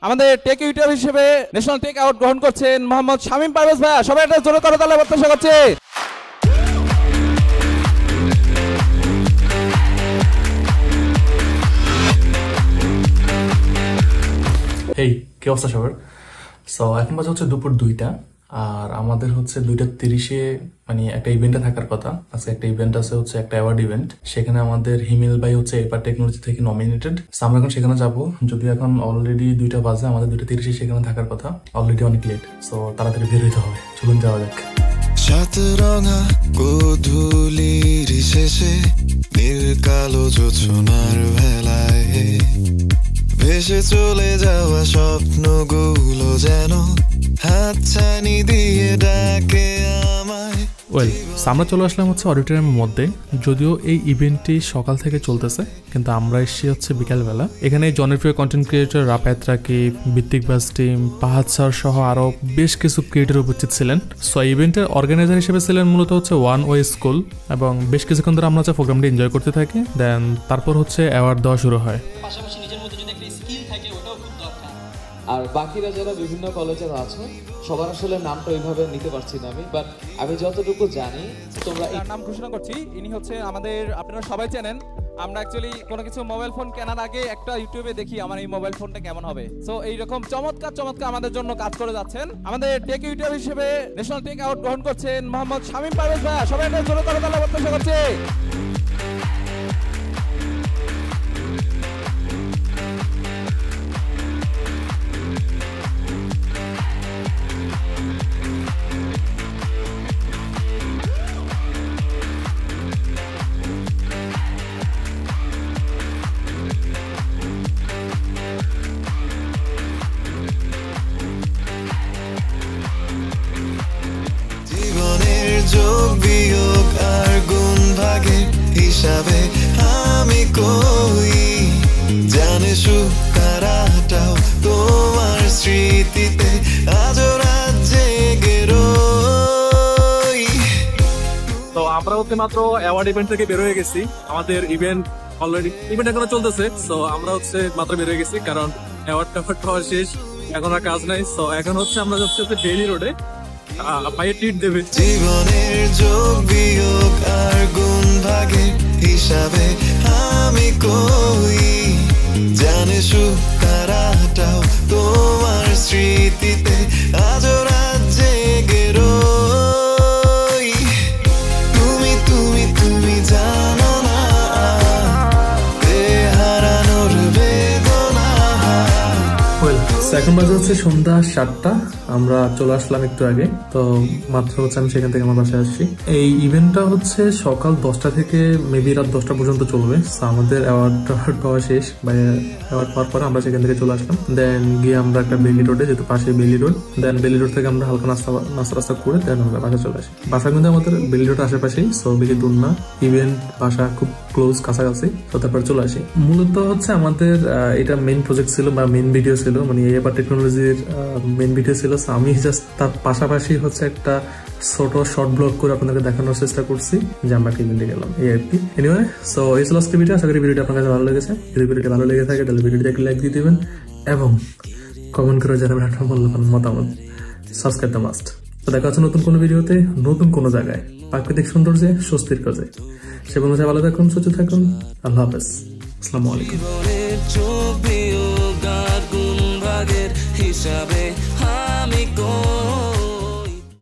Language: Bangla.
আমাদের টেক ইউটিউব হিসেবে ন্যাশনাল টেক অ্যাওয়ার্ড গ্রহণ করছেন মোহাম্মদ শামীম পারভেজ ভাইয়া। সবাই একটা জোরে করে তালে প্রত্যাশা করছে। এই কি অবস্থা সবার? সো এখন বাজে হচ্ছে দুপুর 2টা, আর আমাদের হচ্ছে 2:30 মানে একটা ইভেন্টে থাকার কথা। আজকে একটা ইভেন্ট আছে, হচ্ছে একটা অ্যাওয়ার্ড ইভেন্ট। সেখানে আমাদের হিমেল ভাই হচ্ছে এপার টেকনোলজি থেকে নমিনেটেড। আমরা এখন সেখানে যাবো, যদিও এখন অলরেডি 2টা বাজে, আমাদের 2:30 সেখানে থাকার কথা। অলরেডি অনেক লেট, সো তাড়াতাড়ি বের হইতে হবে। চলুন যাওয়া যাক। সাতরঙা গোধূলির শেষে নীল কালো জোছনার ভেলায় ভেসে চলে যাওয়া স্বপ্নগুলো যেন হাতছানি দিয়ে ডাকে আমায়। আমরা চলে আসলাম হচ্ছে অডিটোরিয়ামের মধ্যে। যদিও এই ইভেন্টটি সকাল থেকে চলতেছে, কিন্তু আমরা এসেছি হচ্ছে বিকালবেলা। এখানে জনপ্রিয় কন্টেন্ট ক্রিয়েটর রাফায়েত রাকিব, ভিত্তিক বাস টিম, পাহাদ স্যার সহ আরো বেশ কিছু ক্রিয়েটর উপস্থিত ছিলেন। সো ইভেন্টের অর্গানাইজার হিসেবে ছিলেন মূলত হচ্ছে ওয়ান ওয়ে স্কুল, এবং বেশ কিছুক্ষণ ধরে আমরা হচ্ছে প্রোগ্রামটি এনজয় করতে থাকি। দেন তারপর হচ্ছে অ্যাওয়ার্ড দেওয়া শুরু হয়। পাশাপাশি নিজের মধ্যে যদি একটা স্কিল থাকে ওটাও খুব দরকার। আর বাকিরা যারা বিভিন্ন কলেজের আছো সবার আসলে নামটা ওইভাবে নিতে পারছি না আমি, বাট আমি যতটুকু জানি তোমরা এই নাম ঘোষণা করছি। ইনি হচ্ছে আমাদের, আপনারা সবাই চেনেন, আমরা অ্যাকচুয়ালি কোনো কিছু মোবাইল ফোন কেনার আগে একটা ইউটিউবে দেখি আমার এই মোবাইল ফোনটা কেমন হবে। সো এইরকম চমৎকার আমাদের জন্য কাজ করে যাচ্ছেন। আমাদের টেক ইউটিউব হিসেবে ন্যাশনাল টেক অ্যাওয়ার্ড গ্রহণ করছেন মোহাম্মদ শামীম পারভেজ ভাইয়া। সবাই একটা জোরে করে তালে প্রত্যাশা করছে। যোগ বিয়োগ আর গুণ ভাগের হিসাবে আমি কই জানে সুকারাটাও তোমার স্মৃতিতে আজও রাত জেগে রই। তো আমরা হচ্ছে মাত্র অ্যাওয়ার্ড ইভেন্ট থেকে বের হয়ে গেছি। আমাদের ইভেন্ট এখনো চলতেছে। সো আমরা হচ্ছে মাত্র বের হয়ে গেছি, কারণ অ্যাওয়ার্ড পাওয়া শেষ, এখন আর কাজ নাই। সো এখন হচ্ছে আমরা যাচ্ছি হচ্ছে ডেইলি রোডে, ভাইয়ের ট্রিট দেবে। জীবনের যোগ বিয়োগ আর গুণ ভাগের হিসাবে আমি কই জানে সুকারাটাও তোমার স্মৃতিতে আজও রাত জেগে রই। তুমি তুমি তুমি জানো না হারানোর বেদনা। এখন বাজে হচ্ছে সন্ধ্যা 7টা। আমরা চলে আসলাম একটু আগে, তো মাত্র হচ্ছে আমি সেখান থেকে আমার বাসায় আসছি। এই ইভেন্টটা হচ্ছে সকাল 10টা থেকে মেবি রাত 10টা পর্যন্ত চলবে। আমাদের অ্যাওয়ার্ড পাওয়া শেষ, বা অ্যাওয়ার্ড পাওয়ার পরে আমরা সেখান থেকে চলে আসলাম। দেন গিয়ে আমরা একটা বেলি রোডে, যেহেতু পাশে বেলি রোড, দেন বেলি রোড থেকে আমরা হালকা নাস্তা করে দেন আমরা বাসায় চলে আসি। বাসা কিন্তু আমাদের বেলি রোড আশেপাশেই, সো বেশি দূর না। ইভেন্ট বাসা খুব ক্লোজ, কাছাকাছি। তো তারপর চলে আসি। মূলত হচ্ছে আমাদের এটা মেইন প্রজেক্ট ছিল বা মেইন ভিডিও ছিল, মানে এপার টেকনোলজির মেইন ভিডিও ছিল। আমি জাস্ট তার পাশাপাশি হচ্ছে একটা ছোট শর্ট ব্লগ করে আপনাদেরকে দেখানোর চেষ্টা করছি যে আমরা কি ইভেন্টে গেলাম, এই আর কি। এনিওয়ে, সো এই ছিল আজকের ভিডিও। আশা করি ভিডিওটি আপনার কাছে ভালো লেগেছে। যদি ভিডিওটি ভালো লেগে থাকে তাহলে ভিডিওটিতে একটা লাইক দিয়ে দিবেন এবং কমেন্ট করে জানাবেন একটা মূল্যবান মতামত। Subscribe the must. তো দেখা হচ্ছে নতুন কোনো ভিডিওতে, নতুন কোনো জায়গায়, প্রাকৃতিক সৌন্দর্যে, স্বস্তির কাজে। সে বন্ধু ভালো থাকুন, সুস্থ থাকুন। আল্লাহ হাফেজ। আসসালামু আলাইকুম। হিসাবে